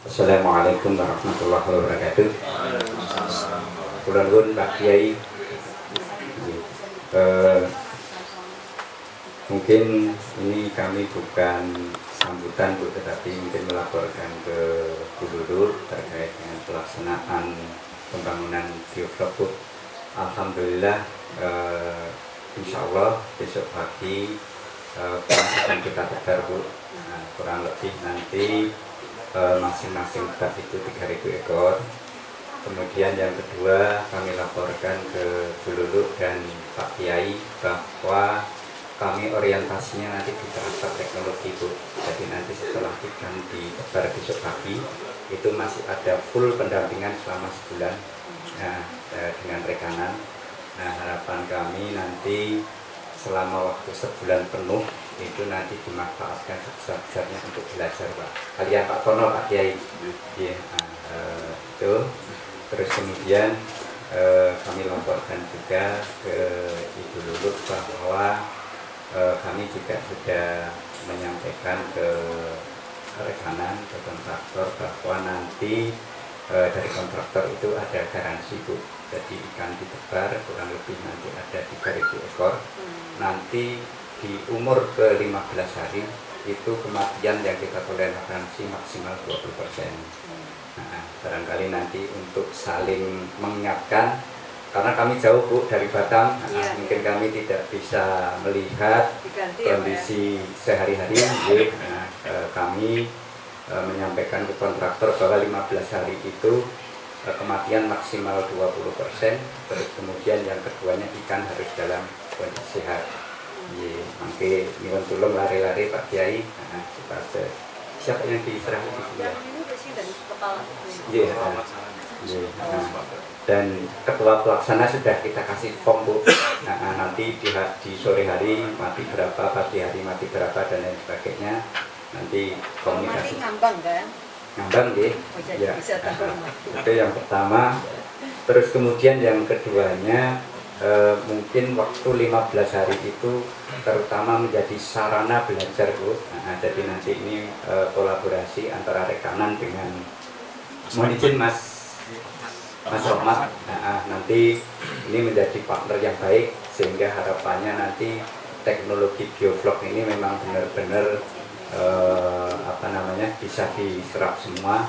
Assalamualaikum warahmatullahi wabarakatuh. Kula nuwun Pak Kiai. Mungkin ini kami bukan sambutan Bu, tetapi mungkin melaporkan ke Bu Lulur terkait dengan pelaksanaan pembangunan bioflok Bu. Alhamdulillah, insya Allah besok pagi akan kita tebar Bu. Nah, kurang lebih nanti masing-masing bab itu 3.000 ekor. Kemudian yang kedua kami laporkan ke Bu Lulu dan Pak Kiai bahwa kami orientasinya nanti di transfer teknologi Bu. Jadi nanti setelah ikan ditebar besok pagi itu masih ada full pendampingan selama sebulan dengan rekanan. Nah, harapan kami nanti selama waktu sebulan penuh itu nanti dimanfaatkan sebesar-besarnya untuk belajar Pak. Kalian Pak Tono, Pak Kiai. Ya, itu. Terus kemudian kami laporkan juga ke Ibu Lulu bahwa kami juga sudah menyampaikan ke rekanan, ke kontraktor bahwa nanti dari kontraktor itu ada garansi Bu. Jadi ikan ditebar kurang lebih nanti ada 3.000 ekor. Nanti di umur ke-15 hari itu kematian yang kita toleransi maksimal 20%. Nah, barangkali nanti untuk saling mengingatkan, karena kami jauh Bu dari Batam, mungkin kami tidak bisa melihat kondisi sehari-hari. Kami menyampaikan ke kontraktor bahwa 15 hari itu kematian maksimal 20%. Terus kemudian yang keduanya ikan harus dalam kondisi sehat. Mungkin nyuwun tulung lari-lari Pak Kiai. Supaya siapa yang diserahkan di sini? Dan ketua pelaksana sudah kita kasih form Bu. Nanti di sore hari mati berapa, pagi hari mati berapa dan lain sebagainya. Nanti komunikasi. Ngambang kan? Ngambang ya. Itu yang pertama. Terus kemudian yang keduanya mungkin waktu 15 hari itu terutama menjadi sarana belajar Bu. Jadi nanti ini kolaborasi antara rekanan dengan, mohon izin Mas Rohmat, nanti ini menjadi partner yang baik sehingga harapannya nanti teknologi bioflok ini memang benar-benar bisa diserap semua.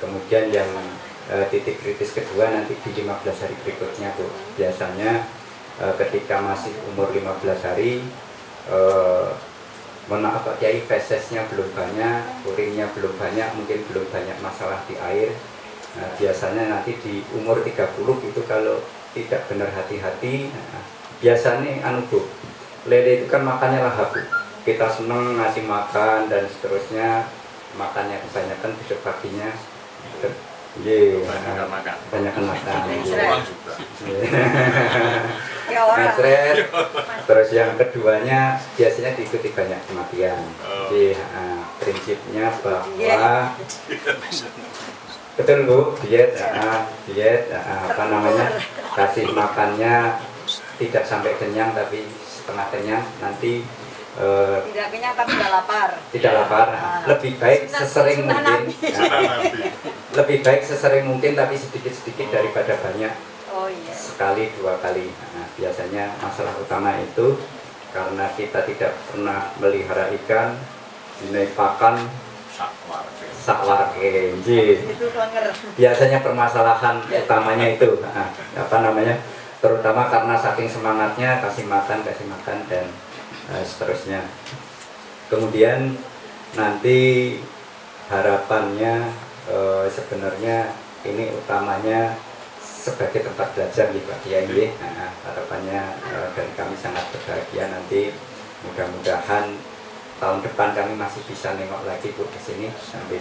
Kemudian yang titik kritis kedua nanti di 15 hari berikutnya Bu. Biasanya ketika masih umur 15 hari mohon maaf Pak Kiai, fesesnya belum banyak, urinnya belum banyak, mungkin belum banyak masalah di air. Nah, biasanya nanti di umur 30 itu kalau tidak benar hati-hati, biasanya Bu, lele itu kan makannya lahap Bu. Kita seneng ngasih makan dan seterusnya, makannya kebanyakan besok paginya banyak makan. Terus yang keduanya biasanya diikuti banyak kematian. Jadi prinsipnya bahwa betul Bu, diet kasih makannya tidak sampai kenyang tapi setengah kenyang, nanti tidak kenyang tapi tidak lapar. Tidak lapar. Lebih baik sesering mungkin. Lebih baik sesering mungkin tapi sedikit-sedikit daripada banyak. Oh iya. Sekali 2 kali. Biasanya masalah utama itu karena kita tidak pernah melihara ikan, dinaik pakan sakwarke. Biasanya permasalahan utamanya itu terutama karena saking semangatnya kasih makan dan seterusnya. Kemudian nanti harapannya sebenarnya ini utamanya sebagai tempat belajar ya Pak Kiai. Harapannya dan kami sangat berbahagia nanti mudah-mudahan tahun depan kami masih bisa nengok lagi Bu ke sini sambil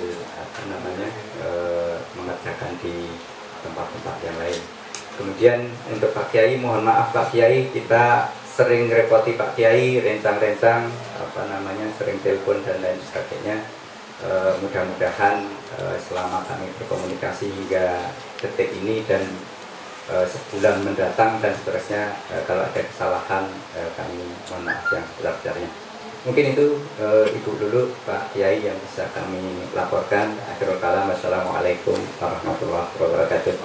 mengerjakan di tempat-tempat yang lain. Kemudian untuk Pak Kiai, mohon maaf Pak Kiai, kita sering repoti Pak Kiai, rencang-rencang sering telepon dan lain sebagainya. Mudah-mudahan selama kami berkomunikasi hingga detik ini dan sebulan mendatang dan seterusnya, kalau ada kesalahan kami mohon maaf yang sebesar-besarnya. Mungkin itu Ibu dulu, Pak Kiai yang bisa kami laporkan. Akhirul kalam, wassalamualaikum warahmatullahi wabarakatuh.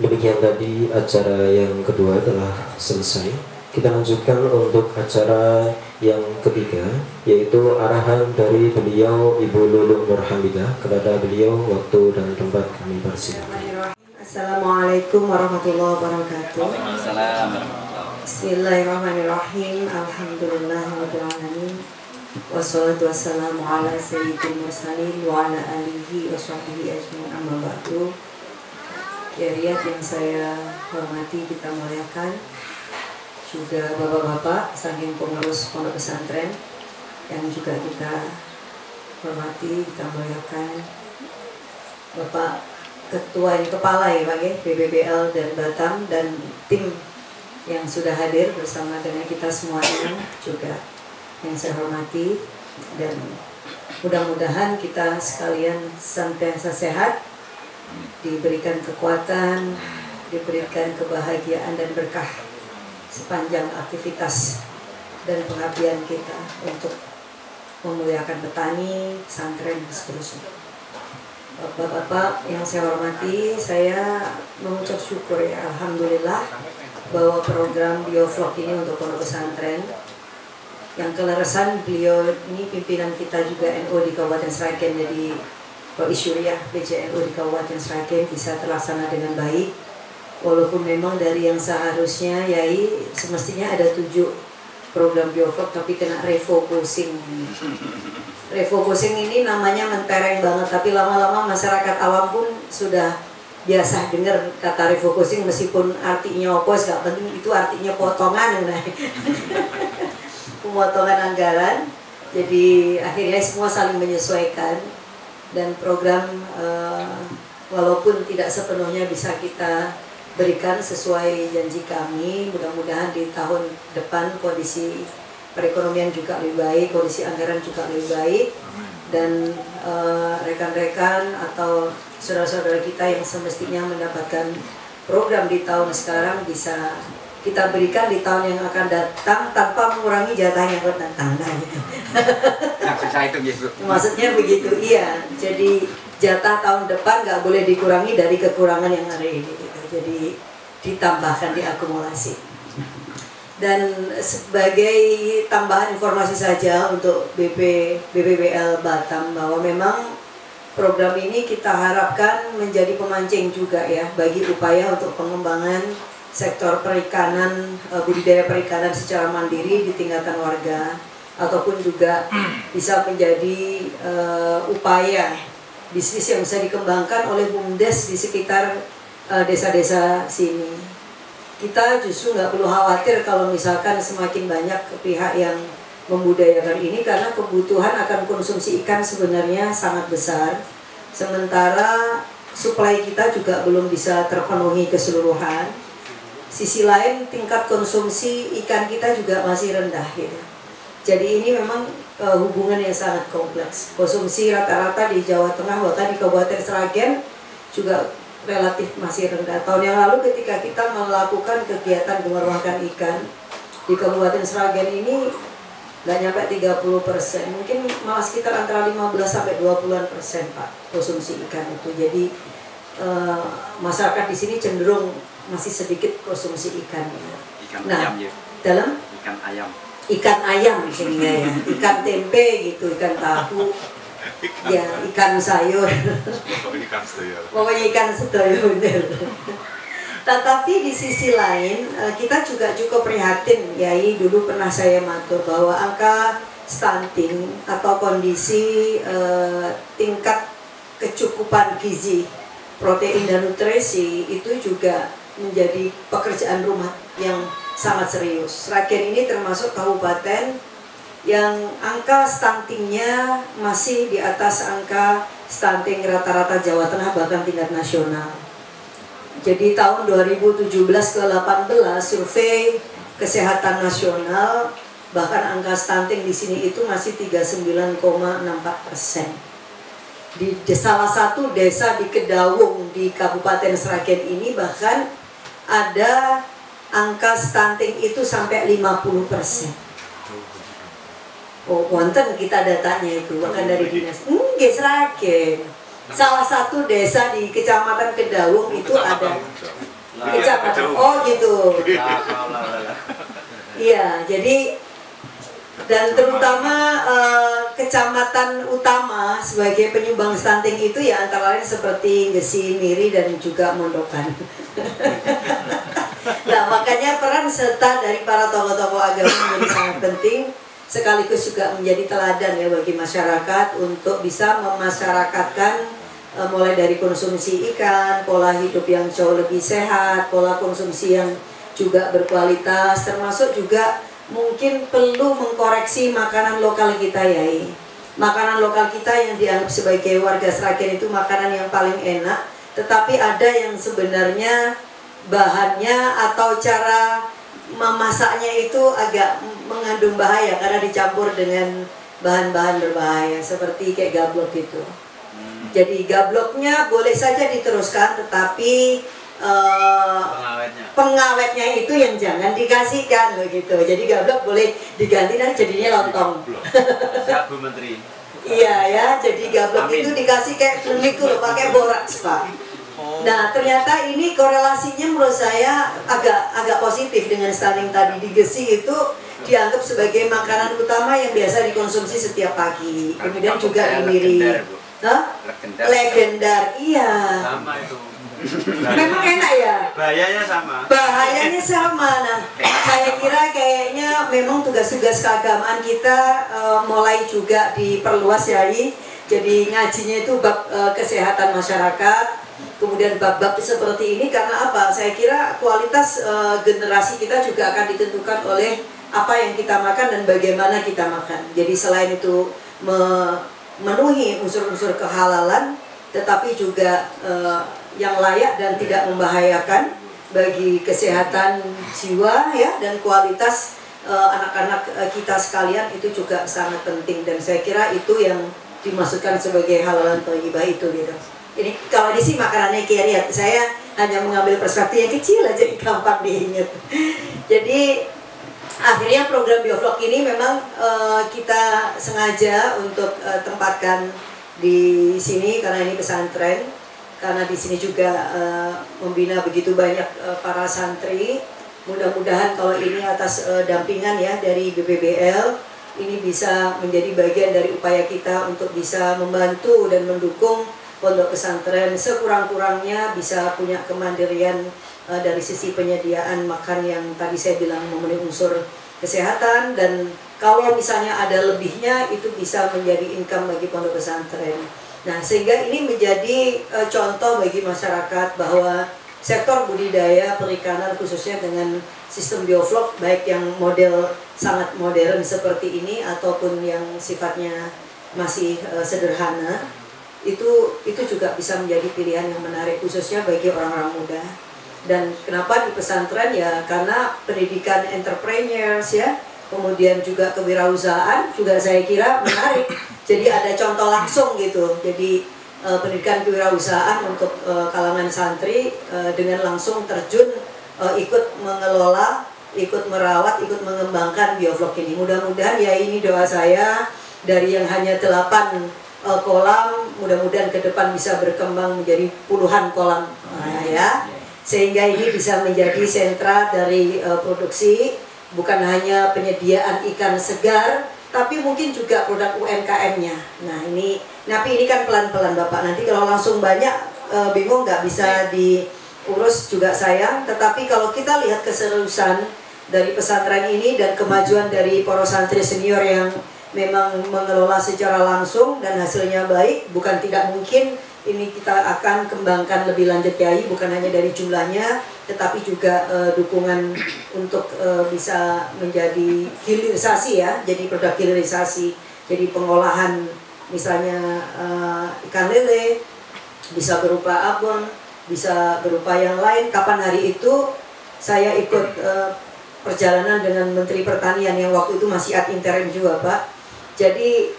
Demikian tadi acara yang kedua telah selesai. Kita lanjutkan untuk acara yang ketiga, yaitu arahan dari beliau Ibu Lulung Nurhamidah. Kepada beliau waktu dan tempat kami persilakan. Assalamualaikum warahmatullahi wabarakatuh. Assalamualaikum. Bismillahirrahmanirrahim. Alhamdulillahirrahmanirrahim. Wassalatu wassalamu ala sayyidil mursalin wa ala alihi wa sahbihi ajma'in, amma ba'du. Kiai yang saya hormati, kita muliakan, juga bapak-bapak saking pengurus pondok pesantren yang juga kita hormati, kita muliakan, Bapak Ketua yang Kepala ya Pak ya, BBBL dan Batam, dan tim yang sudah hadir bersama dengan kita semuanya juga yang saya hormati, dan mudah-mudahan kita sekalian senantiasa sehat, diberikan kekuatan, diberikan kebahagiaan dan berkah sepanjang aktivitas dan pengabdian kita untuk memuliakan petani, pesantren, dan seterusnya. Bapak-bapak yang saya hormati, saya mengucap syukur ya, alhamdulillah, bahwa program biovlog ini untuk pondok pesantren yang kelarasan beliau ini pimpinan kita juga NU di Kabupaten Sragen, jadi Pak Isyuriah PJNU di Kabupaten Sragen bisa terlaksana dengan baik, walaupun memang dari yang seharusnya Yai semestinya ada 7 program biovlog tapi kena refocusing. Refocusing ini namanya mentereng banget, tapi lama-lama masyarakat awam pun sudah biasa dengar kata refocusing, meskipun artinya opos gak penting, itu artinya potongan pemotongan anggaran. Jadi akhirnya semua saling menyesuaikan, dan program walaupun tidak sepenuhnya bisa kita berikan sesuai janji kami, mudah-mudahan di tahun depan kondisi perekonomian juga lebih baik, kondisi anggaran juga lebih baik, dan rekan-rekan atau saudara-saudara kita yang semestinya mendapatkan program di tahun sekarang bisa kita berikan di tahun yang akan datang tanpa mengurangi jatahnya buat datang. Maksud saya itu gitu. Maksudnya begitu, iya. Jadi jatah tahun depan nggak boleh dikurangi dari kekurangan yang ada ini. Gitu. Jadi ditambahkan, diakumulasi. Dan sebagai tambahan informasi saja untuk BBBL Batam, bahwa memang program ini kita harapkan menjadi pemancing juga ya bagi upaya untuk pengembangan sektor perikanan, budidaya perikanan secara mandiri di tingkatan warga, ataupun juga bisa menjadi upaya bisnis yang bisa dikembangkan oleh BUMDes di sekitar desa-desa sini. Kita justru nggak perlu khawatir kalau misalkan semakin banyak pihak yang membudayakan ini, karena kebutuhan akan konsumsi ikan sebenarnya sangat besar, sementara suplai kita juga belum bisa terpenuhi keseluruhan. Sisi lain tingkat konsumsi ikan kita juga masih rendah gitu. Jadi ini memang hubungan yang sangat kompleks. Konsumsi rata-rata di Jawa Tengah, bahkan di Kabupaten Sragen juga relatif masih rendah. Tahun yang lalu ketika kita melakukan kegiatan pengeruakan ikan di Kabupaten Sragen ini nggak nyampe 30%, mungkin malah sekitar antara 15-20% Pak konsumsi ikan itu. Jadi masyarakat di sini cenderung masih sedikit konsumsi ikannya. Ikan nah, ayam ya. Dalam Ikan ayam di sini ya, ikan tempe gitu, ikan tahu. Ya, ikan sayur. Pokoknya ikan sedaya bener. Tetapi di sisi lain kita juga cukup prihatin, Yai dulu pernah saya matur bahwa angka stunting atau kondisi tingkat kecukupan gizi, protein dan nutrisi itu juga menjadi pekerjaan rumah yang sangat serius. Sragen ini termasuk kabupaten yang angka stuntingnya masih di atas angka stunting rata-rata Jawa Tengah, bahkan tingkat nasional. Jadi tahun 2017 ke 18 survei kesehatan nasional, bahkan angka stunting di sini itu masih 39,64%. Di salah satu desa di Kedawung di Kabupaten Sragen ini bahkan ada angka stunting itu sampai 50%. Oh, wonten kita datanya itu, bahkan dari dinas. Nggih, Sragen. Salah satu desa di Kecamatan Kedaung itu ada kecamatan. Oh, gitu. Iya, jadi dan terutama kecamatan utama sebagai penyumbang stunting itu ya antara lain seperti Gesi, Miri dan juga Mondokan. Nah, makanya peran serta dari para tokoh-tokoh agama menjadi sangat penting, sekaligus juga menjadi teladan ya bagi masyarakat untuk bisa memasyarakatkan mulai dari konsumsi ikan, pola hidup yang jauh lebih sehat, pola konsumsi yang juga berkualitas, termasuk juga mungkin perlu mengkoreksi makanan lokal kita ya. Makanan lokal kita yang dianggap sebagai warga Sragen itu makanan yang paling enak, tetapi ada yang sebenarnya bahannya atau cara memasaknya itu agak mengandung bahaya karena dicampur dengan bahan-bahan berbahaya seperti kayak gablok gitu. Jadi gabloknya boleh saja diteruskan, tetapi pengawetnya itu yang jangan dikasihkan begitu. Jadi gablok boleh diganti dan jadinya lontong. Siap Bu Menteri. Iya ya, jadi gablok itu dikasih kayak kulit tuh pakai boraks Pak. Nah ternyata ini korelasinya menurut saya agak positif dengan stunting tadi. Di Gesi itu dianggap sebagai makanan utama yang biasa dikonsumsi setiap pagi. Kemudian juga di Miri. Legendar, iya. Sama itu. Memang enak ya. Bahayanya sama. Bahayanya sama. Nah, saya kira kayaknya memang tugas-tugas keagamaan kita mulai juga diperluas ya. Jadi ngajinya itu bab kesehatan masyarakat. Kemudian bab-bab seperti ini karena apa? Saya kira kualitas generasi kita juga akan ditentukan oleh apa yang kita makan dan bagaimana kita makan. Jadi selain itu memenuhi unsur-unsur kehalalan, tetapi juga yang layak dan tidak membahayakan bagi kesehatan jiwa ya, dan kualitas anak-anak kita sekalian itu juga sangat penting. Dan saya kira itu yang dimaksudkan sebagai halalan thayyibah itu gitu. Ini kalau di sini makanannya keriat, saya hanya mengambil perspektif yang kecil aja, gampang diingat. Jadi akhirnya program Biovlog ini memang kita sengaja untuk tempatkan di sini karena ini pesantren, karena di sini juga membina begitu banyak para santri. Mudah-mudahan kalau ini atas dampingan ya dari BPBL, ini bisa menjadi bagian dari upaya kita untuk bisa membantu dan mendukung pondok pesantren sekurang-kurangnya bisa punya kemandirian dari sisi penyediaan makan yang tadi saya bilang memenuhi unsur kesehatan, dan kalau misalnya ada lebihnya itu bisa menjadi income bagi pondok pesantren. Nah, sehingga ini menjadi contoh bagi masyarakat bahwa sektor budidaya perikanan khususnya dengan sistem Biovlog, baik yang model sangat modern seperti ini ataupun yang sifatnya masih sederhana, itu juga bisa menjadi pilihan yang menarik khususnya bagi orang-orang muda. Dan kenapa di pesantren ya karena pendidikan entrepreneurs ya, kemudian juga kewirausahaan juga saya kira menarik. Jadi ada contoh langsung gitu. Jadi pendidikan kewirausahaan untuk kalangan santri dengan langsung terjun ikut mengelola, ikut merawat, ikut mengembangkan Biovlog ini. Mudah-mudahan ya ini doa saya dari yang hanya 8 kolam, mudah-mudahan ke depan bisa berkembang menjadi puluhan kolam ya, sehingga ini bisa menjadi sentra dari produksi, bukan hanya penyediaan ikan segar, tapi mungkin juga produk UMKM-nya. Nah ini, tapi ini kan pelan-pelan Bapak, nanti kalau langsung banyak bingung, nggak bisa diurus juga sayang. Tetapi kalau kita lihat keseriusan dari pesantren ini dan kemajuan dari para santri senior yang memang mengelola secara langsung dan hasilnya baik, bukan tidak mungkin ini kita akan kembangkan lebih lanjut Yai, bukan hanya dari jumlahnya tetapi juga dukungan untuk bisa menjadi hilirisasi ya, jadi produk hilirisasi, jadi pengolahan misalnya ikan lele bisa berupa abon, bisa berupa yang lain. Kapan hari itu saya ikut perjalanan dengan Menteri Pertanian yang waktu itu masih ad interim juga Pak. Jadi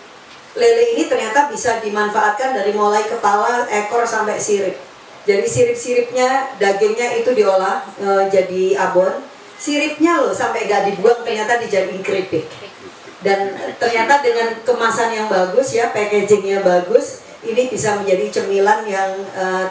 lele ini ternyata bisa dimanfaatkan dari mulai kepala, ekor sampai sirip. Jadi sirip-siripnya, dagingnya itu diolah jadi abon. siripnya loh sampai gak dibuang ternyata dijadiin keripik. Dan ternyata dengan kemasan yang bagus ya, packagingnya bagus, ini bisa menjadi cemilan yang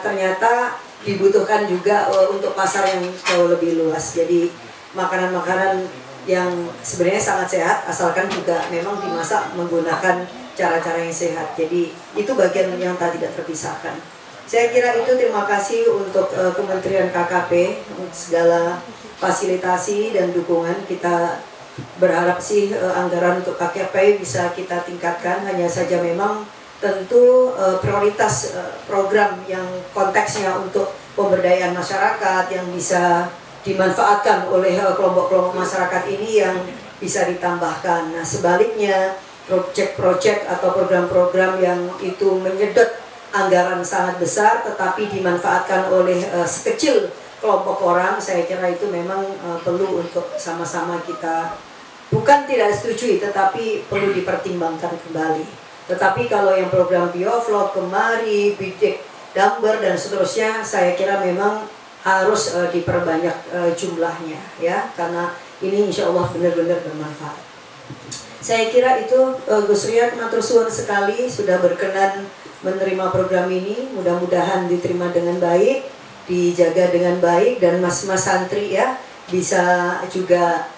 ternyata dibutuhkan juga untuk pasar yang jauh lebih luas. Jadi makanan-makanan yang sebenarnya sangat sehat asalkan juga memang dimasak menggunakan cara-cara yang sehat. Jadi itu bagian yang tadi tidak terpisahkan. Saya kira itu, terima kasih untuk Kementerian KKP untuk segala fasilitasi dan dukungan. Kita berharap sih anggaran untuk KKP bisa kita tingkatkan, hanya saja memang tentu prioritas program yang konteksnya untuk pemberdayaan masyarakat yang bisa dimanfaatkan oleh kelompok-kelompok masyarakat ini yang bisa ditambahkan. Nah sebaliknya proyek-proyek atau program-program yang itu menyedot anggaran sangat besar tetapi dimanfaatkan oleh sekecil kelompok orang, saya kira itu memang perlu untuk sama-sama kita bukan tidak setujui, tetapi perlu dipertimbangkan kembali. Tetapi kalau yang program bioflok, kemari, bidik, damber dan seterusnya, saya kira memang harus diperbanyak jumlahnya ya, karena ini insya Allah benar-benar bermanfaat. Saya kira itu Gus Riyad matur suwun sekali sudah berkenan menerima program ini, mudah-mudahan diterima dengan baik, dijaga dengan baik, dan mas-mas santri ya bisa juga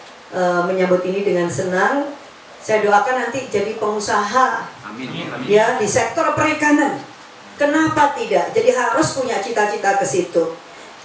menyambut ini dengan senang. Saya doakan nanti jadi pengusaha. Amin. Ya di sektor perikanan. Kenapa tidak? Jadi harus punya cita-cita ke situ.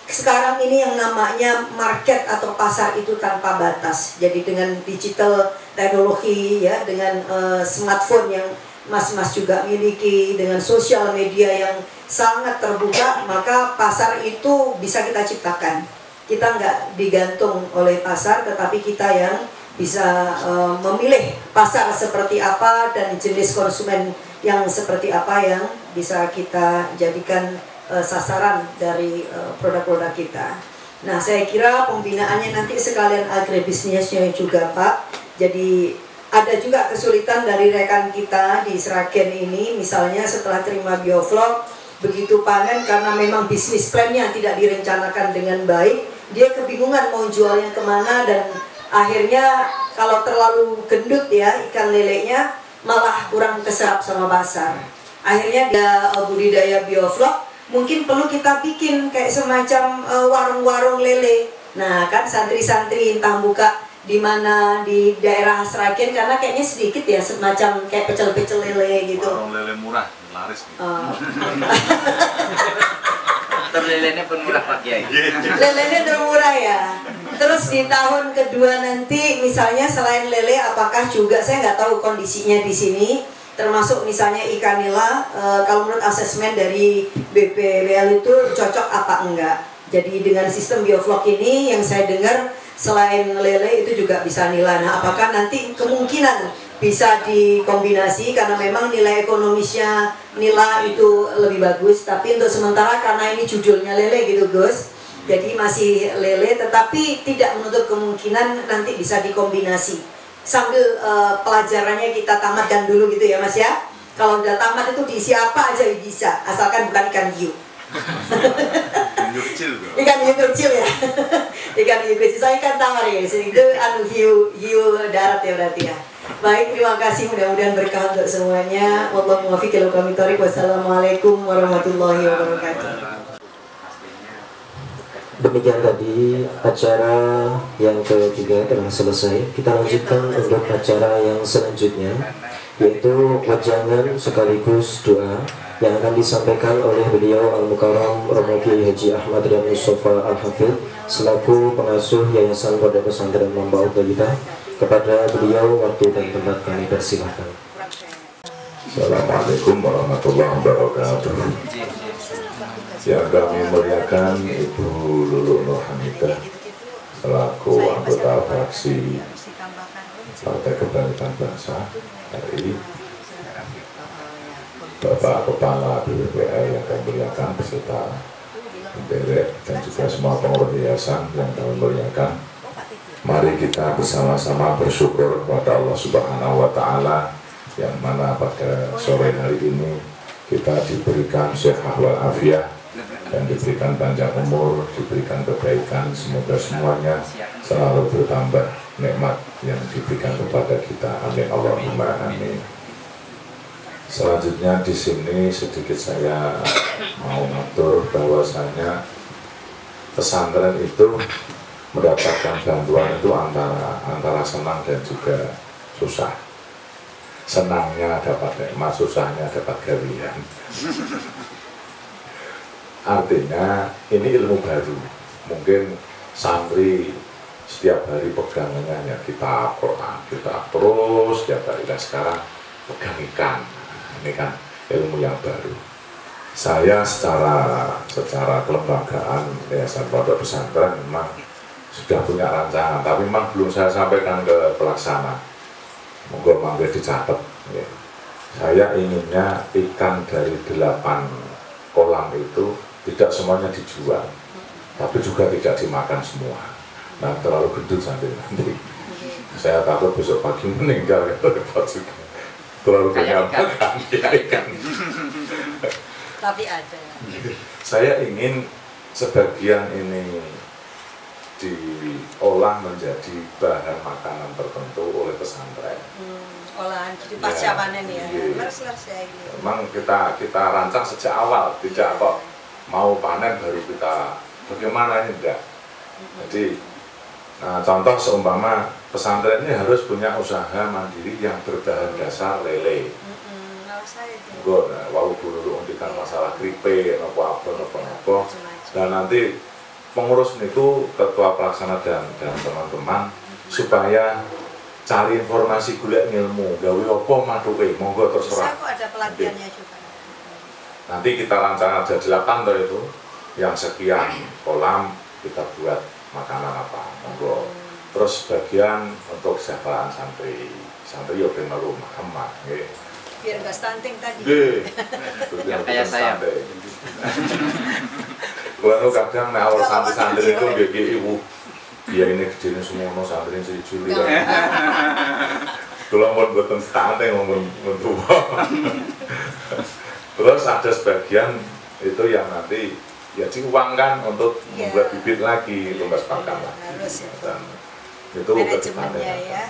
Sekarang ini yang namanya market atau pasar itu tanpa batas. Jadi dengan digital teknologi ya, dengan smartphone yang mas-mas juga miliki, dengan sosial media yang sangat terbuka, maka pasar itu bisa kita ciptakan. Kita nggak digantung oleh pasar, tetapi kita yang bisa memilih pasar seperti apa dan jenis konsumen yang seperti apa yang bisa kita jadikan sasaran dari produk-produk kita. Nah, saya kira pembinaannya nanti sekalian agribisnisnya juga Pak. Jadi ada juga kesulitan dari rekan kita di Sragen ini, misalnya setelah terima bioflok, begitu panen karena memang bisnis plannya tidak direncanakan dengan baik, dia kebingungan mau jualnya kemana, dan akhirnya kalau terlalu gendut ya ikan lelenya malah kurang keserap sama pasar. Akhirnya dia budidaya bioflok, mungkin perlu kita bikin kayak semacam warung-warung lele. Nah kan santri-santri entah buka di mana di daerah Sragen, karena kayaknya sedikit ya semacam kayak pecel-pecel lele gitu. Warung lele murah, laris gitu. Lelenya pun murah Pak Kiai. Lelenya udah murah ya. Terus di tahun kedua nanti misalnya selain lele, apakah juga saya nggak tahu kondisinya di sini, termasuk misalnya ikan nila, kalau menurut asesmen dari BPWL itu cocok apa enggak. Jadi dengan sistem bioflok ini yang saya dengar selain lele itu juga bisa nila. Nah apakah nanti kemungkinan bisa dikombinasi, karena memang nilai ekonomisnya nila itu lebih bagus, tapi untuk sementara karena ini judulnya lele gitu Gus, jadi masih lele, tetapi tidak menutup kemungkinan nanti bisa dikombinasi sambil pelajarannya kita tamatkan dulu gitu ya Mas ya. Kalau udah tamat itu diisi apa aja bisa, asalkan bukan ikan hiu. Ikan hiu kecil ya. Ikan hiu kecil, saya ikan tawar ya, itu hiu darat ya berarti ya. Baik, terima kasih, mudah-mudahan berkah untuk semuanya. Wallahu muwaffiq ila aqwamit thoriq. Wassalamualaikum warahmatullahi wabarakatuh. Demikian tadi acara yang ketiga telah selesai. Kita lanjutkan untuk acara yang selanjutnya, yaitu wejangan sekaligus doa yang akan disampaikan oleh beliau Al-Mukarram Romo Kiai Haji Ahmad Riyad Mustafa Al-Hafidh selaku pengasuh Yayasan Pondok Pesantren Mamba Ubaida. Kepada beliau waktu dan tempat kami persilahkan. Assalamualaikum warahmatullahi wabarakatuh. Yang kami muliakan Ibu Lulu Nur Hamidah selaku anggota fraksi Partai Kebangkitan Bangsa RI, Bapak Kepala BPWL yang kami muliakan beserta penderek dan juga semua pengurus yayasan yang kami muliakan. Mari kita bersama-sama bersyukur kepada Allah Subhanahu wa Ta'ala, yang mana pada sore hari ini kita diberikan sehat wal afiat dan diberikan panjang umur, diberikan kebaikan. Semoga semuanya selalu bertambah nikmat yang diberikan kepada kita. Amin Allahumma amin. Selanjutnya di sini sedikit saya mau ngatur bahwasanya pesantren itu mendapatkan bantuan itu antara senang dan juga susah. Senangnya dapat nikmat, susahnya dapat gawian. Artinya ini ilmu baru. Mungkin santri setiap hari pegangannya hanya kitab Quran, kita terus setiap hari. Dan sekarang pegang ikan. Ini kan ilmu yang baru. Saya secara kelembagaan Yayasan Pondok Pesantren memang sudah punya rancangan, tapi memang belum saya sampaikan ke pelaksana. Monggo dicatat. Ya. Saya inginnya ikan dari 8 kolam itu tidak semuanya dijual, tapi juga tidak dimakan semua. Nah, terlalu gendut sampai nanti. Saya takut besok pagi meninggal, ya repot juga. Terlalu banyak makan ikan. Tapi ada. Saya ingin sebagian ini diolah menjadi bahan makanan tertentu oleh pesantren. Olahan jadi pasca panen ya. Memang kita rancang sejak awal, tidak kok mau panen baru kita bagaimana, ini enggak. Jadi contoh seumpama pesantren ini harus punya usaha mandiri yang berbahan dasar lele. Wau dulu undikan masalah kripe, apa. Dan nanti pengurus itu ketua pelaksana dan teman-teman supaya cari informasi golek ilmu, gawe apa maduke, monggo terserah. Bisa kok ada pelatihannya juga. Nanti kita rancang ada 8 toh itu, yang sekian kolam kita buat makanan apa, monggo. Terus bagian untuk kesejahteraan santri yo ben rumah emak nggih. Biar enggak stunting tadi. Yang kayak saya. Kalau kadang nek awal santri itu nggih ibu biar ini gedene semono santri siji ya. Kalau mau boten stunting mau tua. Terus ada sebagian itu yang nanti ya diuangkan untuk membuat bibit lagi, tumbas pakan lah. Dan itu kedepannya ya.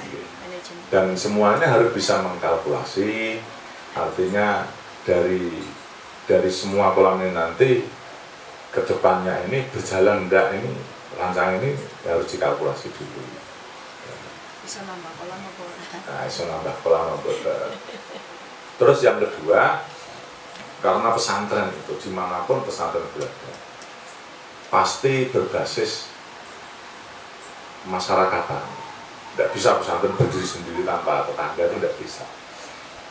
Dan semuanya harus bisa mengkalkulasi, artinya dari semua kolam ini nanti kedepannya ini berjalan enggak, ini rancangan ini harus dikalkulasi dulu. Bisa nambah kolam apa? Nah, bisa nambah kolam apa? Terus yang kedua, karena pesantren itu dimanapun pesantren berada pasti berbasis masyarakatan. Tidak bisa pesantren berdiri sendiri tanpa tetangga, itu tidak bisa.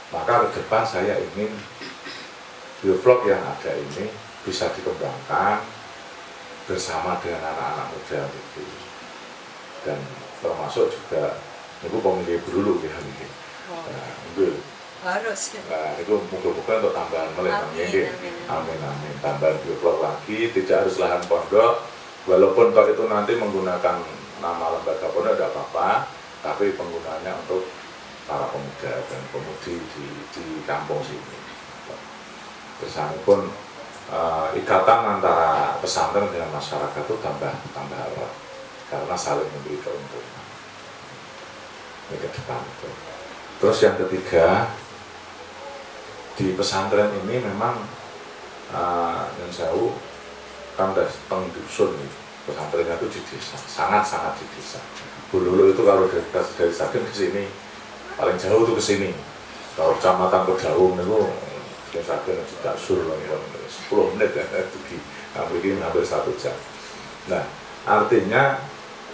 Maka ke depan saya ingin biovlog yang ada ini bisa dikembangkan bersama dengan anak-anak muda itu, dan termasuk juga itu pemilih dulu ya ini. Nah, harus. Nah, itu moga-moga untuk tambahan melih. Amin. Tambahan biovlog lagi, tidak harus lahan pondok, walaupun toh itu nanti menggunakan nama lembaga pondok tidak apa-apa, tapi penggunaannya untuk para pemuda dan pemudi di kampung sini. Bersama pun ikatan antara pesantren dengan masyarakat itu tambah erat karena saling memberi keuntungan. Ini ke depan itu. Terus yang ketiga, di pesantren ini memang yang jauh kan teng dusun nih. Pesantrennya itu di desa, sangat di desa. Dulu itu kalau dari Saken ke sini paling jauh itu ke sini. Kalau kecamatan Kedaung itu dari Saken juga sur 10 menit ya pergi. Ini hampir 1 jam. Nah, artinya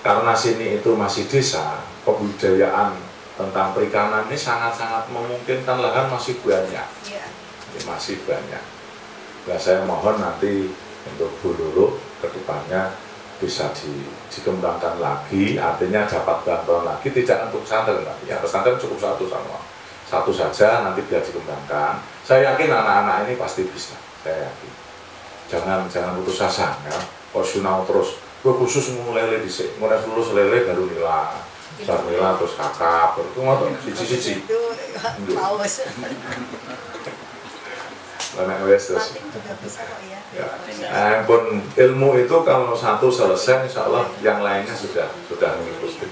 karena sini itu masih desa, kebudayaan tentang perikanan ini sangat-sangat memungkinkan, lahan masih banyak. Masih banyak. Nah, saya mohon nanti untuk Bululu ke depannya bisa dikembangkan lagi, artinya dapat bantuan lagi, tidak untuk pesantren, ya pesantren cukup satu saja, nanti biar dikembangkan. Saya yakin anak-anak ini pasti bisa, saya yakin. Jangan putus asa, ya. Kok sinau terus, gue khusus mulai lulus lele baru nila, terus kakak, itu ngotot, siji-siji. Lenek wes terus. Batik juga bisa kok ya. Ya. Pun ilmu itu kalau satu selesai, insya Allah yang lainnya sudah mengikuti.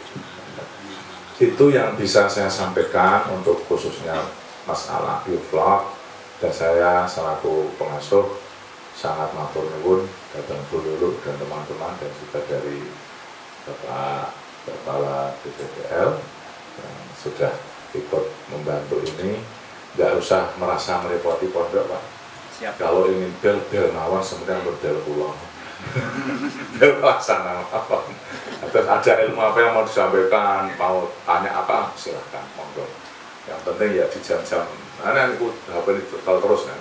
Itu yang bisa saya sampaikan untuk khususnya masalah vlog, dan saya selaku pengasuh sangat matur nuwun datang dulu dan teman-teman dan juga dari Bapak Kepala BPPL yang sudah ikut membantu ini. Nggak usah merasa merepoti pondok, Pak. Siap. Kalau ingin bel mawon sebenarnya bel pulang. Bel pelaksana apa? Terus ada ilmu apa yang mau disampaikan, mau tanya apa, silahkan, monggo. Yang penting ya di jam-jam, karena aku HP itu kalau terus kan.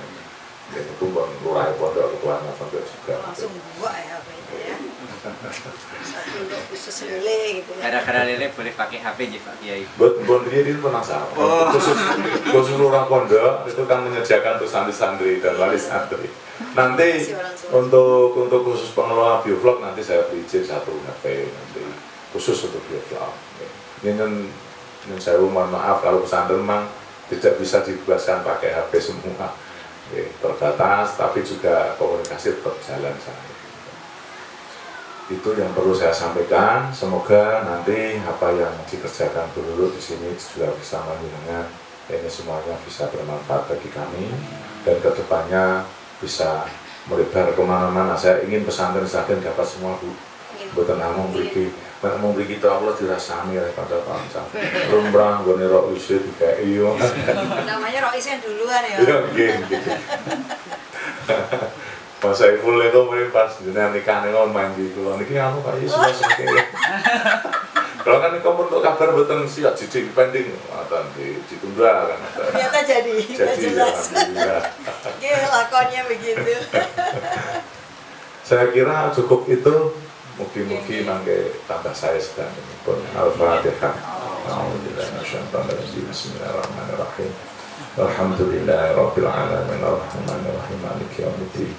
Jadi itu lurah pondok ketuanya pondok juga. Langsung buat ya HP itu ya. Satu untuk khusus lele gitu ya. Kadang-kadang lele boleh pakai HP aja Pak Kiai. Buat dia itu penasaran. Khusus lurah pondok itu kan menyediakan untuk santri-santri dan wali santri. Nanti untuk khusus pengelola biovlog nanti saya beri izin satu HP nanti khusus untuk biovlog. Ini saya mohon maaf kalau pesantren memang tidak bisa dibebaskan pakai HP semua. Terbatas, tapi juga komunikasi tetap jalan saya. Itu yang perlu saya sampaikan. Semoga nanti apa yang dikerjakan dulu di sini juga bisa menyenangkan. Ini semuanya bisa bermanfaat bagi kami dan kedepannya bisa melebar kemana-mana. Saya ingin pesantren dapat semua Bu. Bukan namun mau beri kita Allah dirasami oleh pada bangsa. Lumrah gue nero isi kayak iyo. Namanya Roisnya duluan ya. Iya, gitu. Mas Saiful itu pas jenengan nikah nih main gitu. Niki anu Pak Yesus seperti. Kalau kan kamu untuk kabar betul siap jadi pending atau ditunda kan. Ternyata jadi jelas. Oke, lakonnya begitu. Saya kira cukup itu. Mungkin nanti tambah saya sedang pun Al-Fatihah. Bismillahirrahmanirrahim. Alhamdulillahirabbil alamin arrahmanirrahim maliki yaumiddin.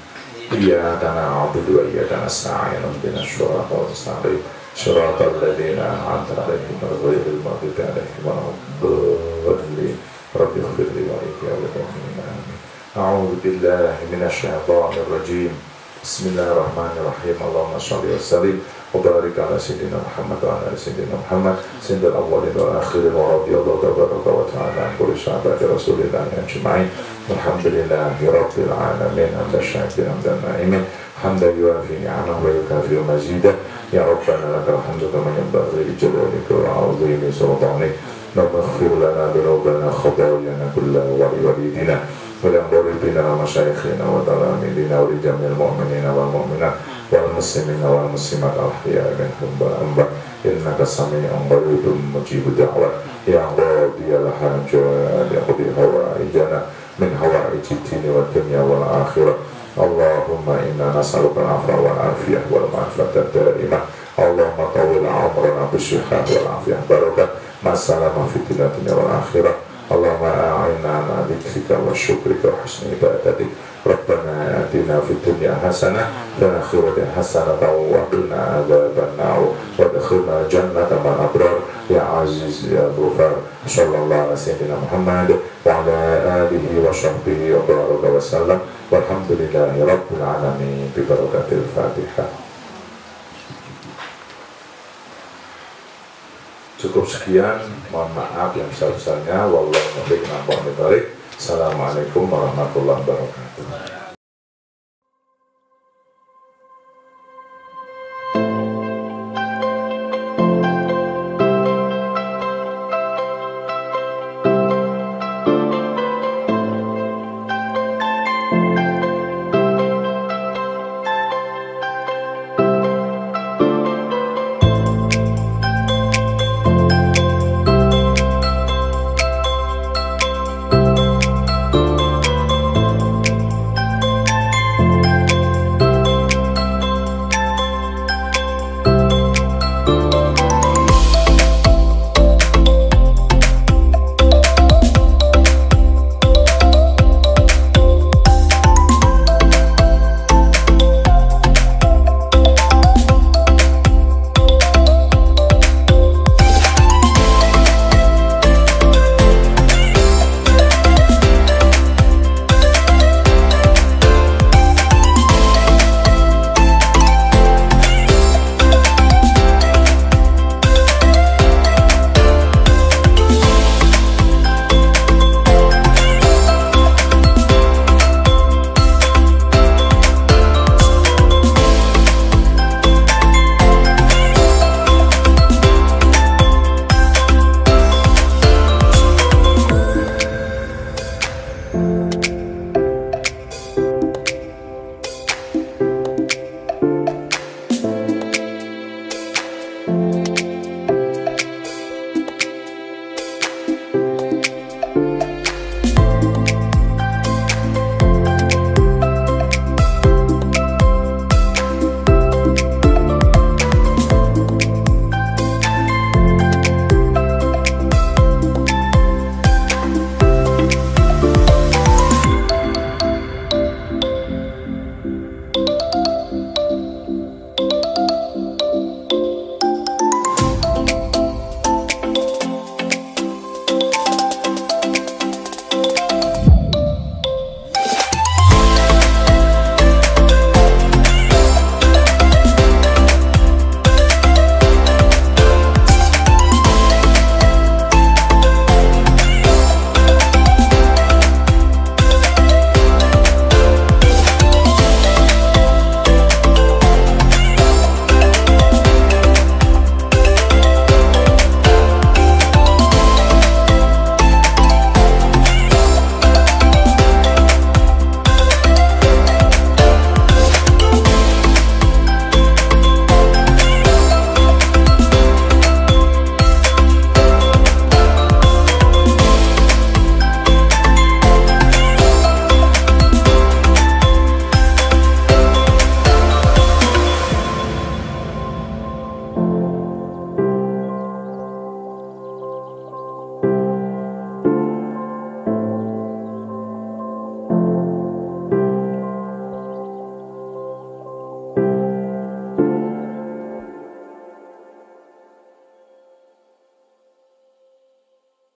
Iyyaka na'budu wa iyyaka nasta'in ihdinas siratal mustaqim siratal ladzina an'amta 'alaihim ghairil maghdubi 'alaihim waladdallin. Rabbi ighfirli wa li amin. A'udzu billahi minasy syaithanir rajim. Bismillahirrahmanirrahim. Allahumma shalli wa sallim wa barik ala sayyidina Muhammad wa ala sayyidina Muhammad sayyidil awwalin wal akhirin wa radiyallahu tabaraka wa ta'ala an kulli sahabati Rasulillah ajma'in. Alhamdulillahi rabbil alamin. Hamdan syakiran hamdan na'imin. Hamdan yuwafi ni'amahu wa yukafi'u mazidah. Ya Rabbana lakal hamdu kama yanbaghi li jalalika wa 'azimi sultanik. Naghfir lana dhunubana khataayana kullaha wa li walidina ولمربنا ومشايخنا وتلاميذنا ولجميع المؤمنين والمؤمنات والمسلمين والمسلمات الأحياء منهم والأموات إنك سميع قريب مجيب الدعوات يا قاضي الحاجات يقضي حوائجنا من حوائج الدين والدنيا والآخرة. اللهم إنا نسألك العفو والعافية والمعرفة الدائمة. اللهم طول عمرنا بالصحة والعافية بركة مع السلامة في الدنيا والآخرة. اللهم أعنا على ذكرك وشكرك وحسن عبادتك. ربنا آتنا في الدنيا حسنة وفي الآخرة حسنة وقنا عذاب النار وادخلنا جنة مع الأبرار يا عزيز يا غفار. صلى الله على سيدنا محمد وعلى آله وصحبه وبارك وسلم والحمد لله رب العالمين ببركة الفاتحة. Cukup sekian, mohon maaf yang besar-besarnya. Wallahu muwaffiq. Assalamualaikum warahmatullahi wabarakatuh.